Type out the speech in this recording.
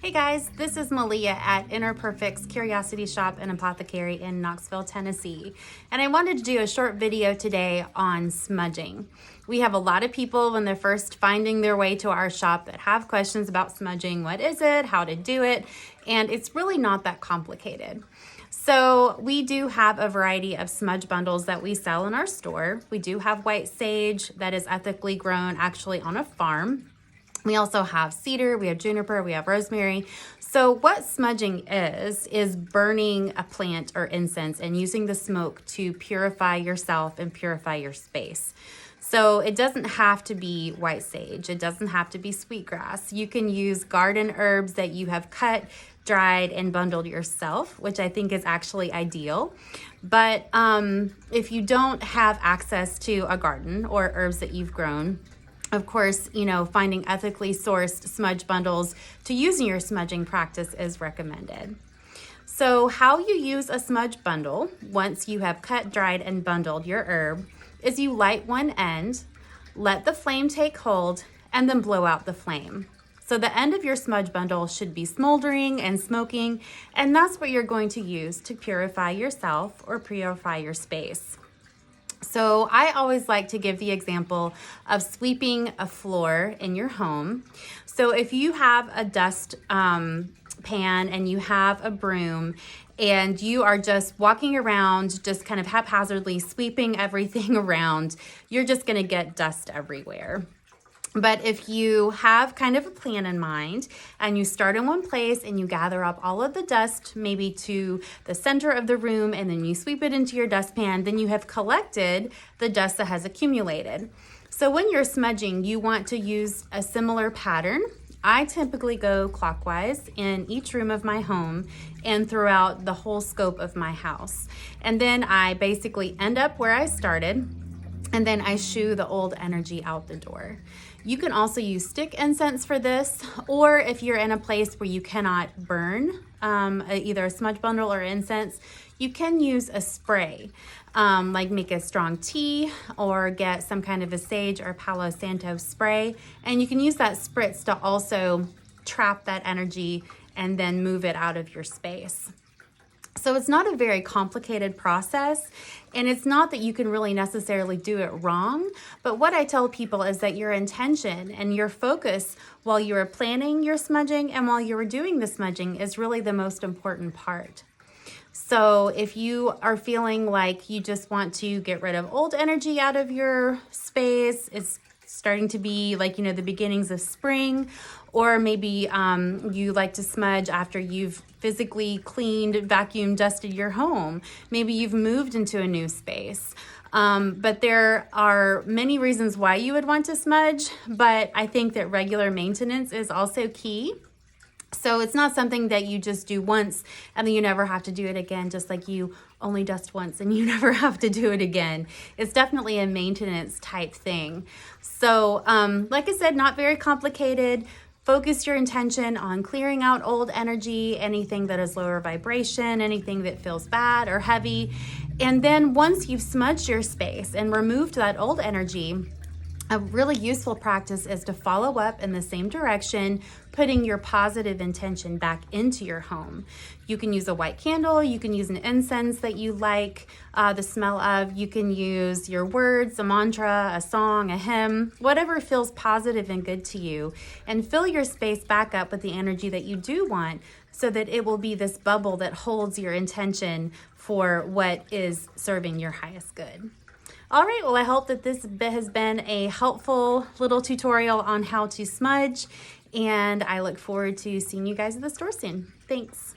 Hey guys, this is Meleah at Inner Perfect's Curiosities Shop and Apothecary in Knoxville, Tennessee. And I wanted to do a short video today on smudging. We have a lot of people when they're first finding their way to our shop that have questions about smudging. What is it? How to do it? And it's really not that complicated. So we do have a variety of smudge bundles that we sell in our store. We do have white sage that is ethically grown actually on a farm. We also have cedar, we have juniper, we have rosemary. So what smudging is burning a plant or incense and using the smoke to purify yourself and purify your space. So it doesn't have to be white sage. It doesn't have to be sweetgrass. You can use garden herbs that you have cut, dried, and bundled yourself, which I think is actually ideal. But if you don't have access to a garden or herbs that you've grown, of course, finding ethically sourced smudge bundles to use in your smudging practice is recommended. So how you use a smudge bundle once you have cut, dried, and bundled your herb is you light one end, let the flame take hold, and then blow out the flame. So the end of your smudge bundle should be smoldering and smoking, and that's what you're going to use to purify yourself or purify your space. So I always like to give the example of sweeping a floor in your home. So if you have a dust pan and you have a broom and you are just walking around, just kind of haphazardly sweeping everything around, you're just going to get dust everywhere. But if you have kind of a plan in mind and you start in one place and you gather up all of the dust, maybe to the center of the room, and then you sweep it into your dustpan, then you have collected the dust that has accumulated. So when you're smudging, you want to use a similar pattern. I typically go clockwise in each room of my home and throughout the whole scope of my house. And then I basically end up where I started, and then I shoo the old energy out the door. You can also use stick incense for this, or if you're in a place where you cannot burn either a smudge bundle or incense, you can use a spray, like make a strong tea or get some kind of a sage or Palo Santo spray, and you can use that spritz to also trap that energy and then move it out of your space. So it's not a very complicated process, and it's not that you can really necessarily do it wrong, but what I tell people is that your intention and your focus while you are planning your smudging and while you are doing the smudging is really the most important part. So if you are feeling like you just want to get rid of old energy out of your space, it's starting to be like, the beginnings of spring, or maybe you like to smudge after you've physically cleaned, vacuumed, dusted your home. Maybe you've moved into a new space. But there are many reasons why you would want to smudge, but I think that regular maintenance is also key. So it's not something that you just do once and then you never have to do it again, just like you only dust once and you never have to do it again. It's definitely a maintenance type thing. So like I said, not very complicated. Focus your intention on clearing out old energy, anything that is lower vibration, anything that feels bad or heavy. And then once you've smudged your space and removed that old energy, a really useful practice is to follow up in the same direction, putting your positive intention back into your home. You can use a white candle, you can use an incense that you like the smell of, you can use your words, a mantra, a song, a hymn, whatever feels positive and good to you, and fill your space back up with the energy that you do want so that it will be this bubble that holds your intention for what is serving your highest good. All right, well, I hope that this has been a helpful little tutorial on how to smudge, and I look forward to seeing you guys at the store soon. Thanks.